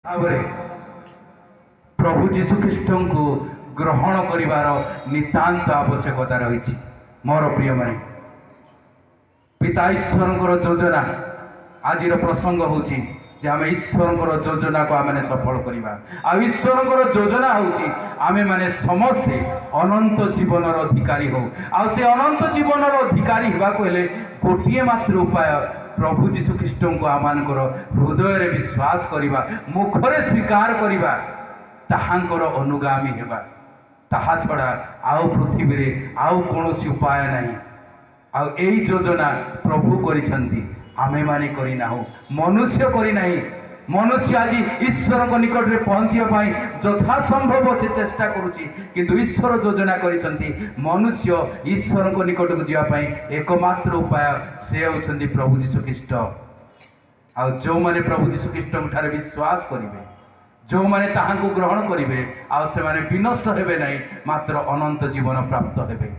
भाव प्रभु जीशुख्रीष्ट को ग्रहण करिवार नितांत आवश्यकता रही। मोर प्रिय माने पिता ईश्वर योजना आज प्रसंग हूँ जे आम ईश्वर योजना को आम सफल करवा। आ ईश्वर योजना हूँ आमे माने समस्ते अनंत जीवन अधिकारी हो। आ से अनंत जीवन अधिकारी होगाक गोटे मात्र उपाय प्रभु जीशुख्रीष्ट को आम हृदय विश्वास करवा, मुखरे स्वीकार करवा, ताहांकर अनुगामी हेबा। ताहा छड़ा आउ पृथ्वी रे आउ कौनसी उपाय नहीं। आउ एई योजना प्रभु करिसंती, आमे माने करी नाहु, मनुष्य करी नाही। मनुष्य आज ईश्वर को निकट में पहुंचा पाई यथा संभव से चेष्टा करुच्ची, किंतु ईश्वर योजना करिसंती मनुष्य ईश्वर को निकट को जावाई एकमात्र उपाय से होउछंती प्रभु जीशुख्रीष्ट। आ जो माने प्रभु जीशुख्रीष्ट ठारे विश्वास करिवे, जो माने ताहांको ग्रहण करिवे, आ से माने विनष्ट हेबे नहीं, मात्र अनंत जीवन प्राप्त हेबे।